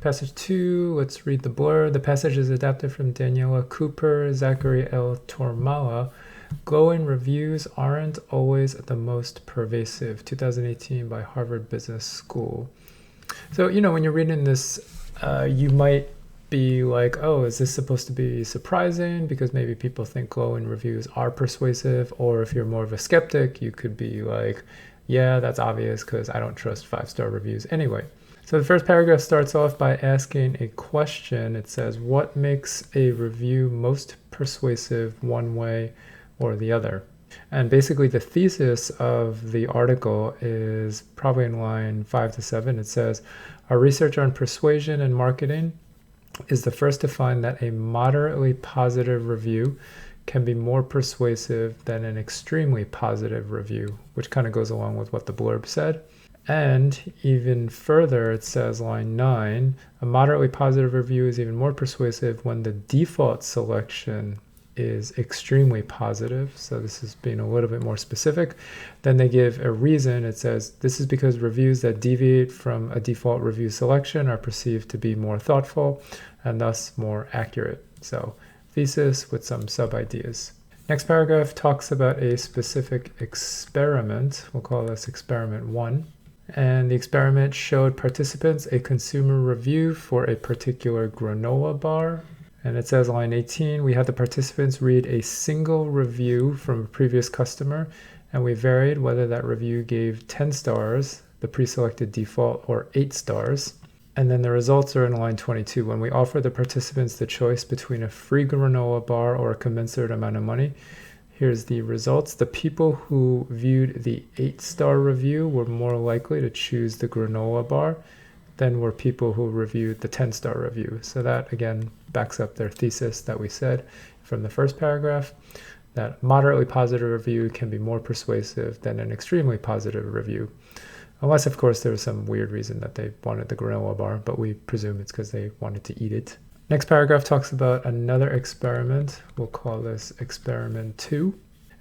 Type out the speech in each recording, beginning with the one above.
Passage 2, let's read the blurb. The passage is adapted from Daniela Cooper, Zachary L. Tormala. Glowing reviews aren't always the most pervasive. 2018 by Harvard Business School. So, when you're reading this, you might be like, oh, is this supposed to be surprising? Because maybe people think glowing reviews are persuasive. Or if you're more of a skeptic, you could be like, yeah, that's obvious because I don't trust 5-star reviews anyway. So the first paragraph starts off by asking a question. It says, what makes a review most persuasive one way or the other? And basically the thesis of the article is probably in line 5 to 7. It says, our research on persuasion and marketing is the first to find that a moderately positive review can be more persuasive than an extremely positive review, which kind of goes along with what the blurb said. And even further, it says, line 9, a moderately positive review is even more persuasive when the default selection is extremely positive. So this is being a little bit more specific. Then they give a reason. It says, this is because reviews that deviate from a default review selection are perceived to be more thoughtful and thus more accurate. So thesis with some sub-ideas. Next paragraph talks about a specific experiment. We'll call this experiment 1. And the experiment showed participants a consumer review for a particular granola bar. And it says, line 18, we had the participants read a single review from a previous customer, and we varied whether that review gave 10 stars, the pre-selected default, or 8 stars. And then the results are in line 22. When we offered the participants the choice between a free granola bar or a commensurate amount of money, here's the results. The people who viewed the 8-star review were more likely to choose the granola bar than were people who reviewed the 10-star review. So that, again, backs up their thesis that we said from the first paragraph, that moderately positive review can be more persuasive than an extremely positive review. Unless, of course, there was some weird reason that they wanted the granola bar, but we presume it's because they wanted to eat it. Next paragraph talks about another experiment. We'll call this experiment 2.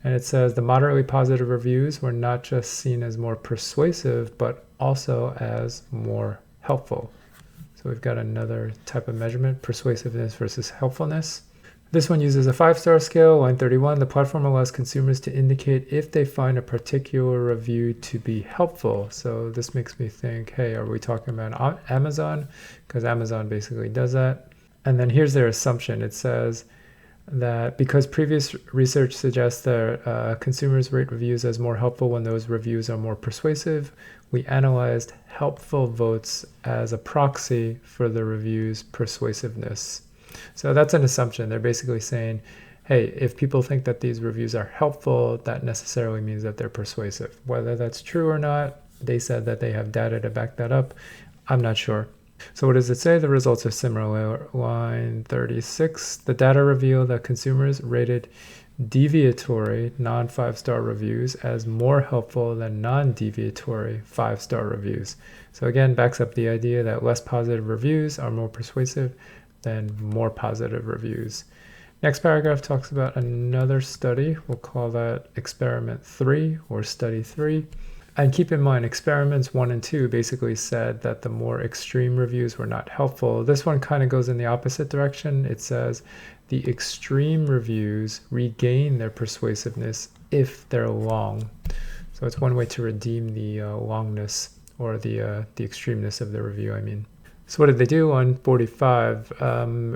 And it says the moderately positive reviews were not just seen as more persuasive, but also as more helpful. So we've got another type of measurement, persuasiveness versus helpfulness. This one uses a 5-star scale, line 31. The platform allows consumers to indicate if they find a particular review to be helpful. So this makes me think, hey, are we talking about Amazon? Because Amazon basically does that. And then here's their assumption. It says that because previous research suggests that consumers rate reviews as more helpful when those reviews are more persuasive, we analyzed helpful votes as a proxy for the review's persuasiveness. So that's an assumption. They're basically saying, hey, if people think that these reviews are helpful, that necessarily means that they're persuasive. Whether that's true or not, they said that they have data to back that up. I'm not sure. So what does it say? The results are similar. Line 36, the data reveal that consumers rated deviatory non-5-star reviews as more helpful than non-deviatory 5-star reviews. So again, backs up the idea that less positive reviews are more persuasive than more positive reviews. Next paragraph talks about another study. We'll call that experiment 3 or study 3. And keep in mind, experiments 1 and 2 basically said that the more extreme reviews were not helpful. This one kind of goes in the opposite direction. It says the extreme reviews regain their persuasiveness if they're long. So it's one way to redeem the longness or the extremeness of the review, I mean. So what did they do on 45?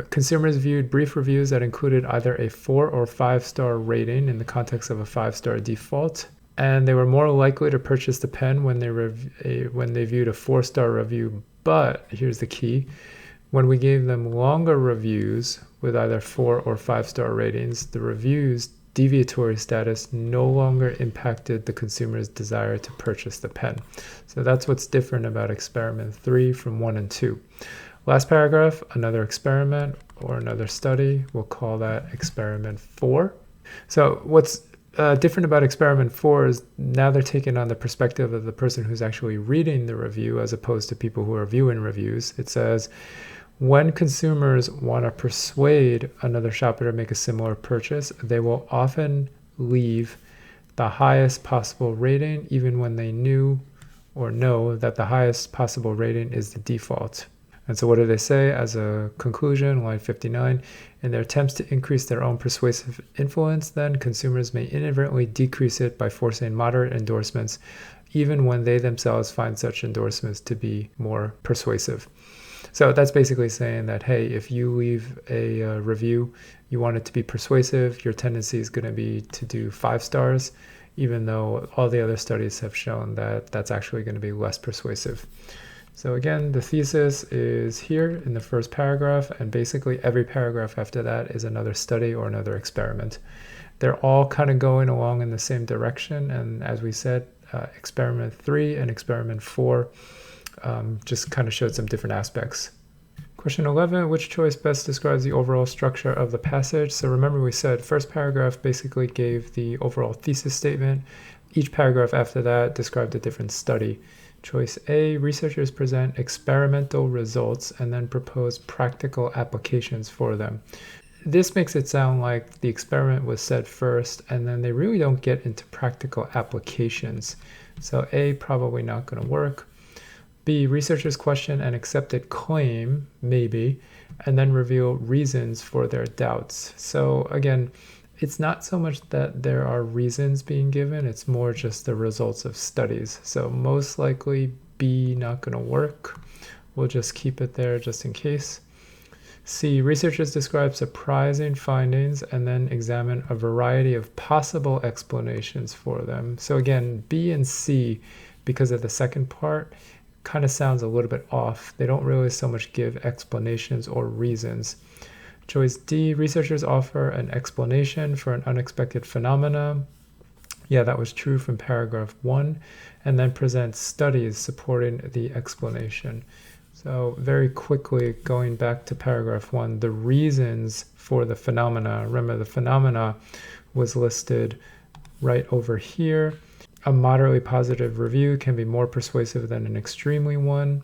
Consumers viewed brief reviews that included either a 4 or 5-star rating in the context of a 5-star default. And they were more likely to purchase the pen when they viewed a 4-star review. But here's the key. When we gave them longer reviews with either 4 or 5-star ratings, the review's deviatory status no longer impacted the consumer's desire to purchase the pen. So that's what's different about experiment 3 from 1 and 2. Last paragraph, another experiment or another study. We'll call that experiment 4. So what's different about experiment 4 is now they're taking on the perspective of the person who's actually reading the review as opposed to people who are viewing reviews. It says, when consumers want to persuade another shopper to make a similar purchase, they will often leave the highest possible rating even when they knew or know that the highest possible rating is the default. And so what do they say as a conclusion, line 59? In their attempts to increase their own persuasive influence, then, consumers may inadvertently decrease it by forcing moderate endorsements, even when they themselves find such endorsements to be more persuasive. So that's basically saying that, hey, if you leave a review, you want it to be persuasive, your tendency is going to be to do 5 stars, even though all the other studies have shown that that's actually going to be less persuasive. So again, the thesis is here in the first paragraph, and basically every paragraph after that is another study or another experiment. They're all kind of going along in the same direction, and as we said, experiment 3 and experiment 4 just kind of showed some different aspects. Question 11, which choice best describes the overall structure of the passage? So remember we said first paragraph basically gave the overall thesis statement. Each paragraph after that described a different study. Choice A, researchers present experimental results and then propose practical applications for them. This makes it sound like the experiment was said first and then they really don't get into practical applications. So A, probably not going to work. B, researchers question an accepted claim, maybe, and then reveal reasons for their doubts. So again, it's not so much that there are reasons being given, it's more just the results of studies. So most likely B, not going to work. We'll just keep it there just in case. C, researchers describe surprising findings and then examine a variety of possible explanations for them. So again, B and C, because of the second part, kind of sounds a little bit off. They don't really so much give explanations or reasons. Choice D, researchers offer an explanation for an unexpected phenomena. Yeah, that was true from paragraph 1, and then present studies supporting the explanation. So very quickly, going back to paragraph 1, the reasons for the phenomena. Remember, the phenomena was listed right over here. A moderately positive review can be more persuasive than an extremely one.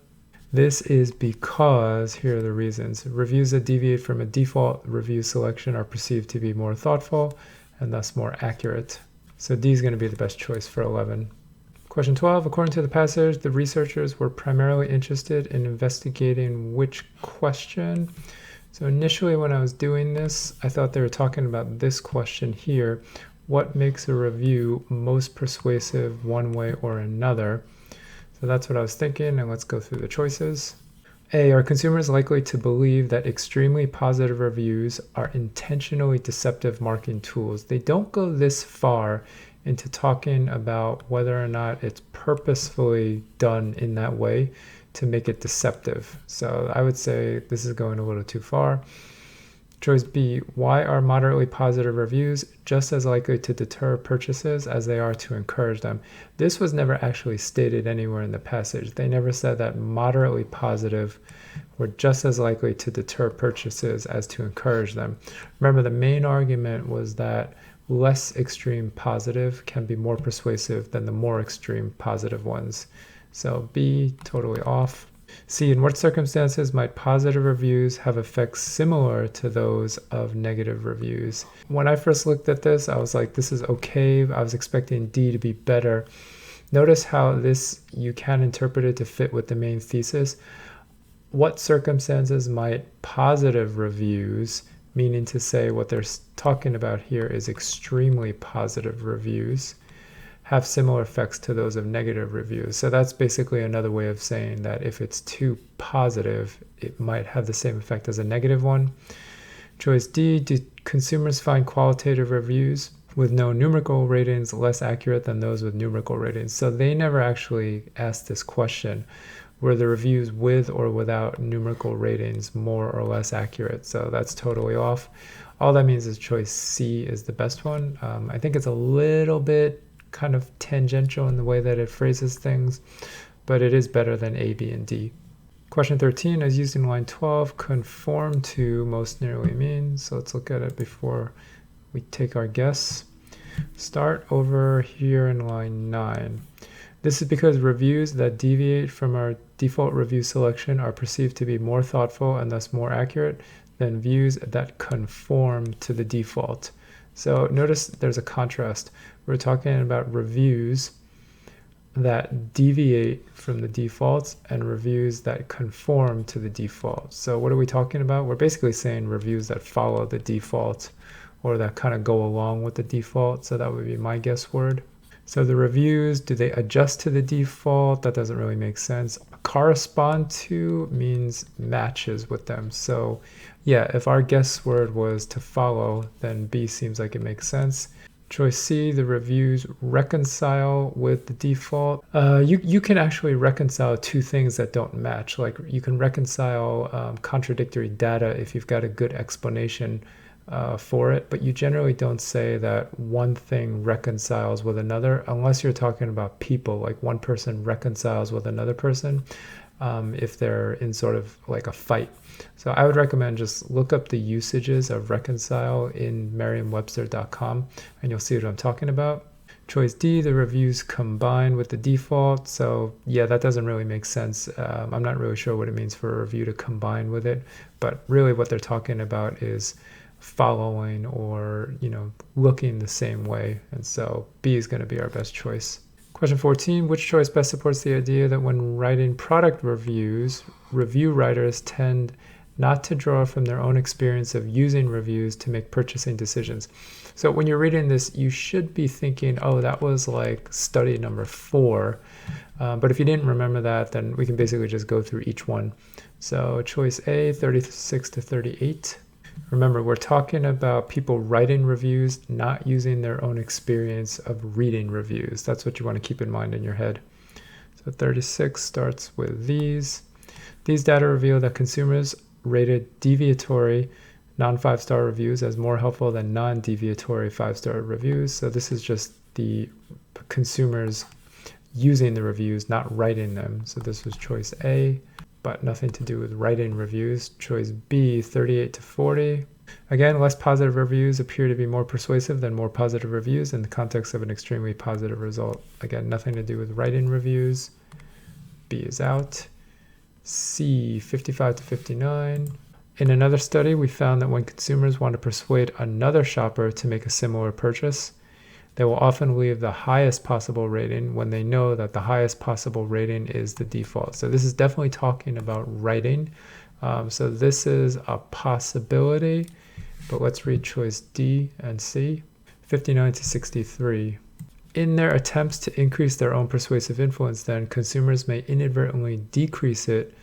This is because, here are the reasons. Reviews that deviate from a default review selection are perceived to be more thoughtful and thus more accurate. So D is going to be the best choice for 11. Question 12, according to the passage, the researchers were primarily interested in investigating which question? So initially when I was doing this, I thought they were talking about this question here. What makes a review most persuasive one way or another? So that's what I was thinking, and let's go through the choices. A, are consumers likely to believe that extremely positive reviews are intentionally deceptive marketing tools? They don't go this far into talking about whether or not it's purposefully done in that way to make it deceptive. So I would say this is going a little too far. Choice B, why are moderately positive reviews just as likely to deter purchases as they are to encourage them? This was never actually stated anywhere in the passage. They never said that moderately positive were just as likely to deter purchases as to encourage them. Remember, the main argument was that less extreme positive can be more persuasive than the more extreme positive ones. So B, totally off. C, in what circumstances might positive reviews have effects similar to those of negative reviews? When I first looked at this, I was like, this is okay. I was expecting D to be better. Notice how this, you can interpret it to fit with the main thesis. What circumstances might positive reviews, meaning to say what they're talking about here is extremely positive reviews, have similar effects to those of negative reviews? So that's basically another way of saying that if it's too positive, it might have the same effect as a negative one. Choice D, do consumers find qualitative reviews with no numerical ratings less accurate than those with numerical ratings? So they never actually asked this question. Were the reviews with or without numerical ratings more or less accurate? So that's totally off. All that means is choice C is the best one. I think it's a little bit kind of tangential in the way that it phrases things, but it is better than A, B, and D. Question 13, as used in line 12, conform to most nearly means. So let's look at it before we take our guess. Start over here in line 9. This is because reviews that deviate from our default review selection are perceived to be more thoughtful and thus more accurate than views that conform to the default. So notice there's a contrast. We're talking about reviews that deviate from the defaults and reviews that conform to the default. So what are we talking about? We're basically saying reviews that follow the default or that kind of go along with the default. So that would be my guess word. So the reviews, do they adjust to the default? That doesn't really make sense. Correspond to means matches with them. So yeah, if our guess word was to follow, then B seems like it makes sense. Choice C, the reviews reconcile with the default. You can actually reconcile two things that don't match. Like you can reconcile contradictory data if you've got a good explanation for it, but you generally don't say that one thing reconciles with another unless you're talking about people, like one person reconciles with another person if they're in sort of like a fight. So I would recommend just look up the usages of reconcile in merriam-webster.com and you'll see what I'm talking about. Choice D, the reviews combine with the default. So yeah, that doesn't really make sense. I'm not really sure what it means for a review to combine with it, but really what they're talking about is following or looking the same way, and so B is going to be our best choice. Question 14, which choice best supports the idea that when writing product reviews, review writers tend not to draw from their own experience of using reviews to make purchasing decisions? So when you're reading this, you should be thinking, oh, that was like study number 4, but if you didn't remember that, then we can basically just go through each one. So choice A, 36 to 38. Remember, we're talking about people writing reviews, not using their own experience of reading reviews. That's what you want to keep in mind in your head. So 36 starts with these. These data reveal that consumers rated deviatory non-5-star reviews as more helpful than non-deviatory 5-star reviews. So this is just the consumers using the reviews, not writing them. So this was choice A, but nothing to do with writing reviews. Choice B, 38 to 40. Again, less positive reviews appear to be more persuasive than more positive reviews in the context of an extremely positive result. Again, nothing to do with writing reviews. B is out. C, 55 to 59. In another study, we found that when consumers want to persuade another shopper to make a similar purchase, they will often leave the highest possible rating when they know that the highest possible rating is the default. So this is definitely talking about writing. So this is a possibility, but let's read choice D and C. 59 to 63. In their attempts to increase their own persuasive influence, then, consumers may inadvertently decrease it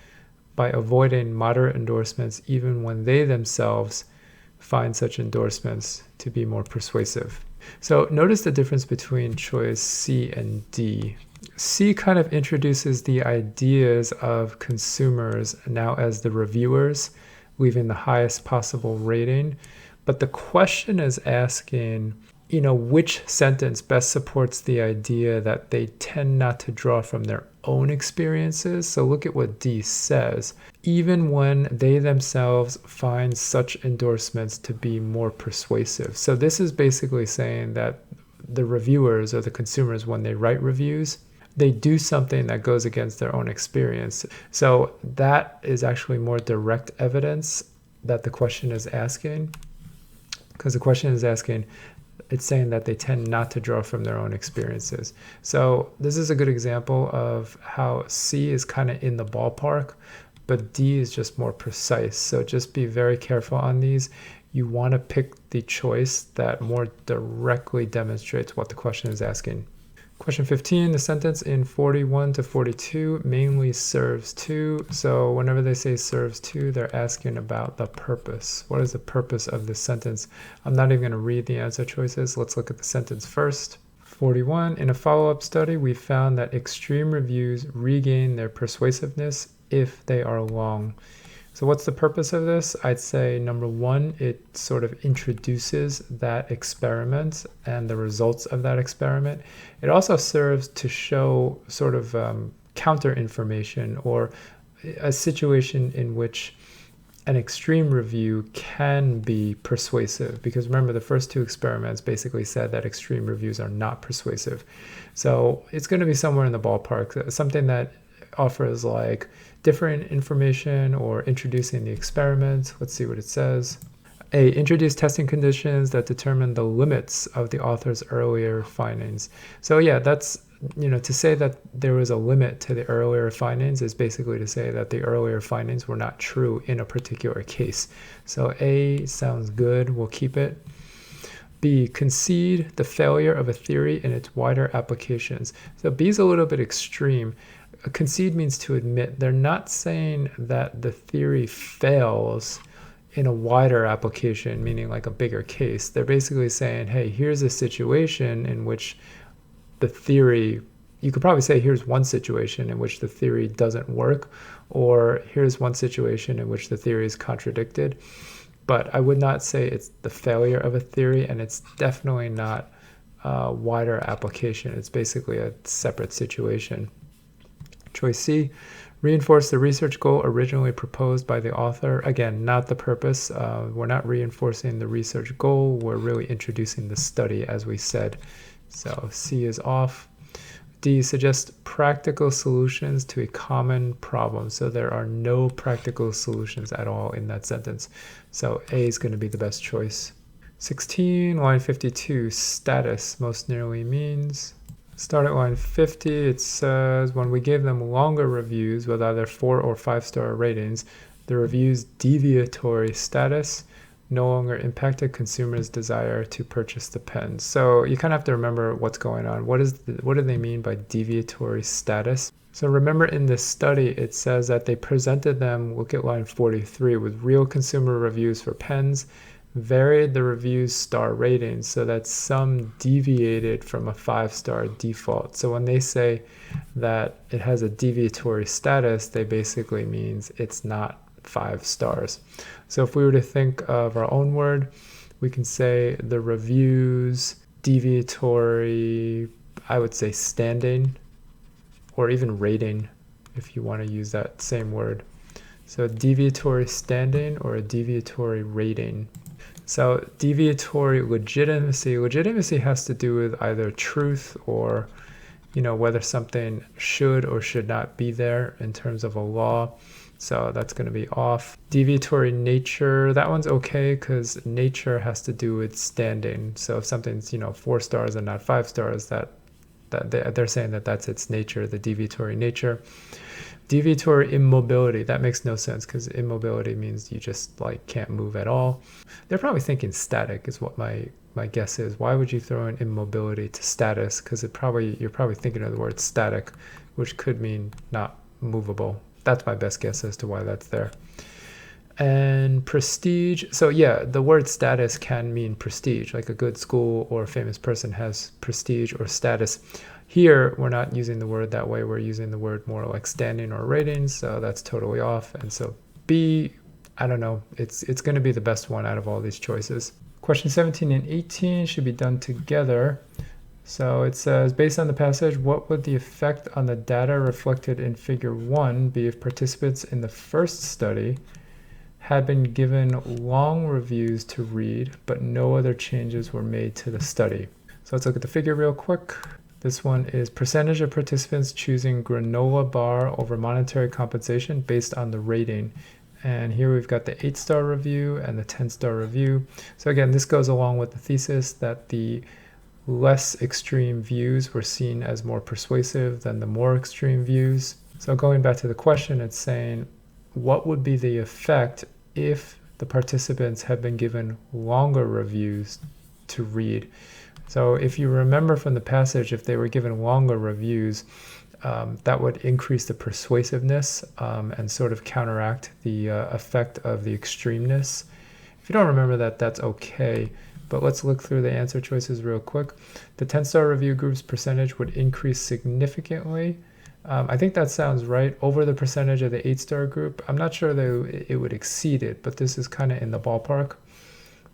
by avoiding moderate endorsements even when they themselves find such endorsements to be more persuasive. So notice the difference between choice C and D. C kind of introduces the ideas of consumers now as the reviewers, leaving the highest possible rating. But the question is asking, which sentence best supports the idea that they tend not to draw from their own experiences. So look at what D says. Even when they themselves find such endorsements to be more persuasive. So this is basically saying that the reviewers or the consumers, when they write reviews, they do something that goes against their own experience. So that is actually more direct evidence that the question is asking, because the question is asking, it's saying that they tend not to draw from their own experiences. So this is a good example of how C is kind of in the ballpark, but D is just more precise. So just be very careful on these. You want to pick the choice that more directly demonstrates what the question is asking. Question 15, the sentence in 41 to 42 mainly serves to. So whenever they say serves to, they're asking about the purpose. What is the purpose of this sentence? I'm not even going to read the answer choices. Let's look at the sentence first. 41, in a follow-up study, we found that extreme reviews regain their persuasiveness if they are long. So what's the purpose of this? I'd say number one, it sort of introduces that experiment and the results of that experiment. It also serves to show sort of counter information or a situation in which an extreme review can be persuasive, because remember the first two experiments basically said that extreme reviews are not persuasive. So it's going to be somewhere in the ballpark, something that offers like different information or introducing the experiment. Let's see what it says. A, introduce testing conditions that determine the limits of the author's earlier findings. So yeah, that's to say that there was a limit to the earlier findings is basically to say that the earlier findings were not true in a particular case. So A sounds good, we'll keep it. B, concede the failure of a theory in its wider applications. So B is a little bit extreme. Concede means to admit. They're not saying that the theory fails in a wider application, meaning like a bigger case. They're basically saying, hey, here's a situation in which the theory, you could probably say here's one situation in which the theory doesn't work, or here's one situation in which the theory is contradicted. But I would not say it's the failure of a theory, and it's definitely not a wider application. It's basically a separate situation. Choice C, reinforce the research goal originally proposed by the author. Again, not the purpose. We're not reinforcing the research goal. We're really introducing the study, as we said. So C is off. D, suggest practical solutions to a common problem. So there are no practical solutions at all in that sentence. So A is going to be the best choice. 16, line 52, status most nearly means. Start at line 50, it says, when we gave them longer reviews with either 4 or 5-star ratings, the review's deviatory status no longer impacted consumers' desire to purchase the pen. So you kind of have to remember what's going on. What do they mean by deviatory status? So remember in this study, it says that they presented them, look at line 43, with real consumer reviews for pens, varied the review's star ratings so that some deviated from a 5-star default. So when they say that it has a deviatory status, they basically means it's not 5 stars. So if we were to think of our own word, we can say the review's deviatory, I would say standing, or even rating if you want to use that same word. So a deviatory standing or a deviatory rating. So deviatory legitimacy. Legitimacy has to do with either truth or, whether something should or should not be there in terms of a law. So that's going to be off. Deviatory nature, that one's okay because nature has to do with standing. So if something's, 4 stars and not 5 stars, that they're saying that that's its nature, the deviatory nature. Deviatory immobility, that makes no sense because immobility means you just can't move at all. They're probably thinking static is what my guess is. Why would you throw in immobility to status? Because you're probably thinking of the word static, which could mean not movable. That's my best guess as to why that's there. And prestige. So yeah, the word status can mean prestige, like a good school or a famous person has prestige or status. Here, we're not using the word that way. We're using the word more like standing or rating. So that's totally off. And so B, I don't know. It's going to be the best one out of all these choices. Question 17 and 18 should be done together. So it says, based on the passage, what would the effect on the data reflected in figure 1 be if participants in the first study had been given long reviews to read, but no other changes were made to the study? So let's look at the figure real quick. This one is percentage of participants choosing granola bar over monetary compensation based on the rating. And here we've got the 8-star review and the 10-star review. So again, this goes along with the thesis that the less extreme views were seen as more persuasive than the more extreme views. So going back to the question, it's saying, what would be the effect if the participants had been given longer reviews to read? So if you remember from the passage, if they were given longer reviews, that would increase the persuasiveness and sort of counteract the effect of the extremeness. If you don't remember that, that's okay. But let's look through the answer choices real quick. The 10-star review group's percentage would increase significantly. I think that sounds right, over the percentage of the 8-star group. I'm not sure that it would exceed it, but this is kind of in the ballpark.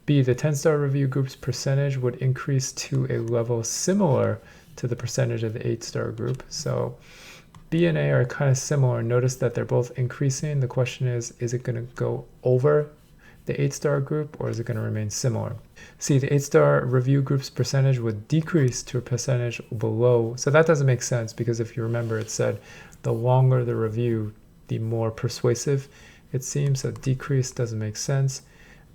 B, the 10-star review group's percentage would increase to a level similar to the percentage of the 8-star group. So B and A are kind of similar. Notice that they're both increasing. The question is it going to go over the 8-star group or is it going to remain similar? C, the 8-star review group's percentage would decrease to a percentage below. So that doesn't make sense because if you remember, it said the longer the review, the more persuasive it seems. So decrease doesn't make sense.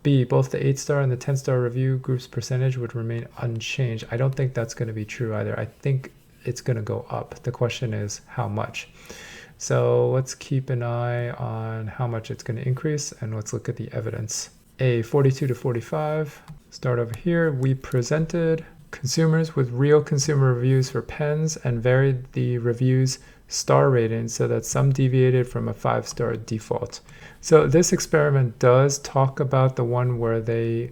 B, both the 8-star and the 10-star review group's percentage would remain unchanged. I don't think that's going to be true either. I think it's going to go up. The question is how much. So let's keep an eye on how much it's going to increase, and let's look at the evidence. A 42 to 45. Start over here. We presented consumers with real consumer reviews for pens and varied the reviews star rating so that some deviated from a 5-star default. So this experiment does talk about the one where they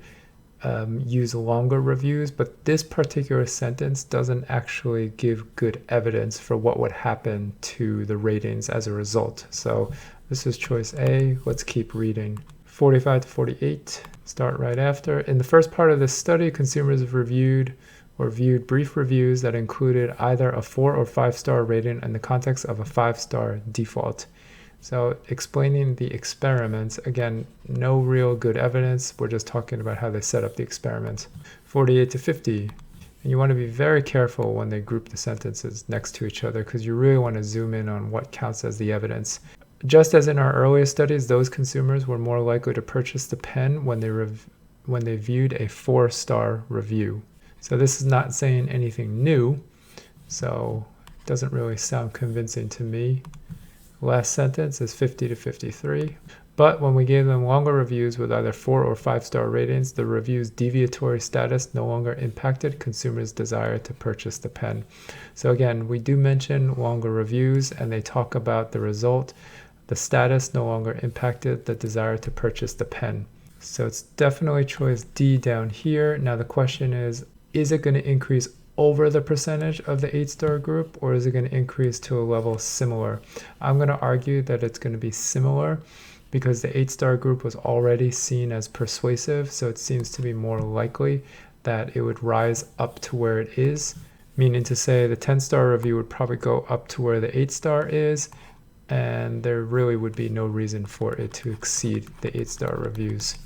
use longer reviews, but this particular sentence doesn't actually give good evidence for what would happen to the ratings as a result. So this is choice A. Let's keep reading. 45 to 48, start right after. In the first part of this study, consumers viewed brief reviews that included either a 4 or 5-star rating in the context of a 5-star default. So explaining the experiments, again, no real good evidence. We're just talking about how they set up the experiments. 48 to 50. And you want to be very careful when they group the sentences next to each other because you really want to zoom in on what counts as the evidence. Just as in our earlier studies, those consumers were more likely to purchase the pen when they viewed a 4-star review. So this is not saying anything new, so it doesn't really sound convincing to me. Last sentence is 50 to 53. But when we gave them longer reviews with either 4 or 5-star ratings, the review's deviatory status no longer impacted consumers' desire to purchase the pen. So again, we do mention longer reviews, and they talk about the result. The status no longer impacted the desire to purchase the pen. So it's definitely choice D down here. Now the question is it going to increase over the percentage of the 8-star group, or is it going to increase to a level similar? I'm going to argue that it's going to be similar because the 8-star group was already seen as persuasive, so it seems to be more likely that it would rise up to where it is, meaning to say the 10-star review would probably go up to where the 8-star is, and there really would be no reason for it to exceed the 8-star reviews.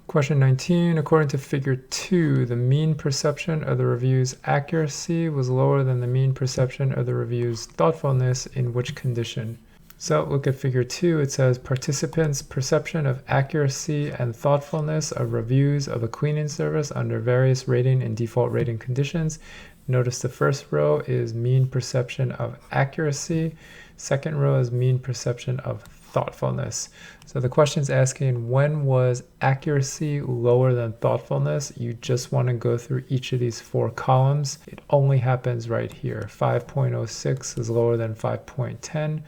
Question 19, according to figure 2, the mean perception of the review's accuracy was lower than the mean perception of the review's thoughtfulness in which condition? So look at figure 2. It says participants' perception of accuracy and thoughtfulness of reviews of a cleaning service under various rating and default rating conditions. Notice the first row is mean perception of accuracy. Second row is mean perception of thoughtfulness. So the question is asking, when was accuracy lower than thoughtfulness? You just want to go through each of these 4 columns. It only happens right here. 5.06 is lower than 5.10.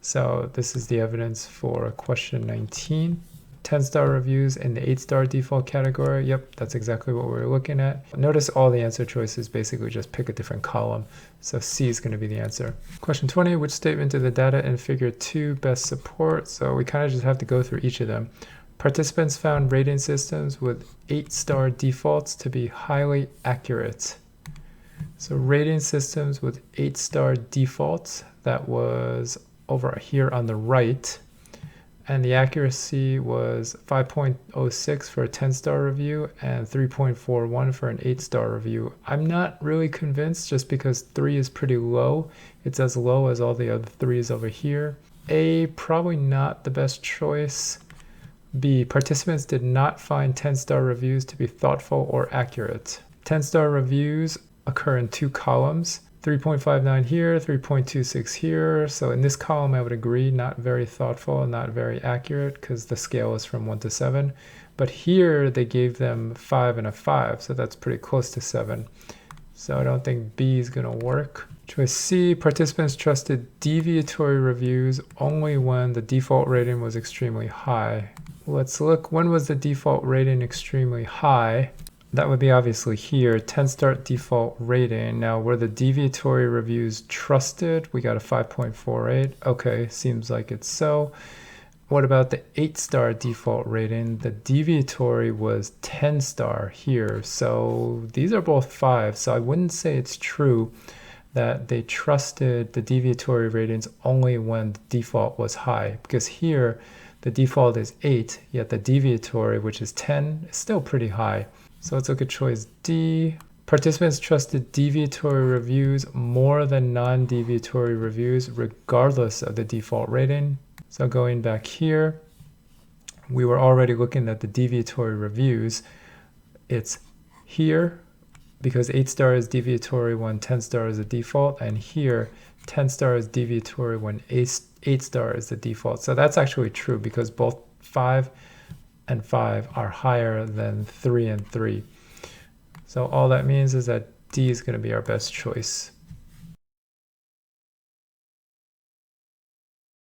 So this is the evidence for question 19. 10-star reviews in the 8-star default category. Yep, that's exactly what we're looking at. Notice all the answer choices basically just pick a different column. So C is going to be the answer. Question 20, which statement do the data in figure 2 best support? So we kind of just have to go through each of them. Participants found rating systems with 8-star defaults to be highly accurate. So rating systems with 8-star defaults, that was over here on the right. And the accuracy was 5.06 for a 10-star review and 3.41 for an 8-star review. I'm not really convinced just because 3 is pretty low. It's as low as all the other 3s over here. A, probably not the best choice. B, participants did not find 10-star reviews to be thoughtful or accurate. 10-star reviews occur in 2 columns. 3.59 here, 3.26 here. So in this column, I would agree, not very thoughtful, not very accurate because the scale is from 1 to 7. But here they gave them 5 and a 5, so that's pretty close to 7. So I don't think B is going to work. Choice C, participants trusted deviatory reviews only when the default rating was extremely high. Let's look, when was the default rating extremely high? That would be obviously here, 10-star default rating. Now, were the deviatory reviews trusted? We got a 5.48. Okay, seems like it's so. What about the 8-star default rating? The deviatory was 10-star here. So these are both 5. So I wouldn't say it's true that they trusted the deviatory ratings only when the default was high. Because here, the default is 8, yet the deviatory, which is 10, is still pretty high. So let's look at choice D. Participants trusted deviatory reviews more than non-deviatory reviews regardless of the default rating. So going back here, we were already looking at the deviatory reviews. It's here because 8 star is deviatory when 10 star is the default, and here 10 star is deviatory when 8 star is the default. So that's actually true because both 5 and 5 are higher than 3 and 3. So all that means is that D is going to be our best choice.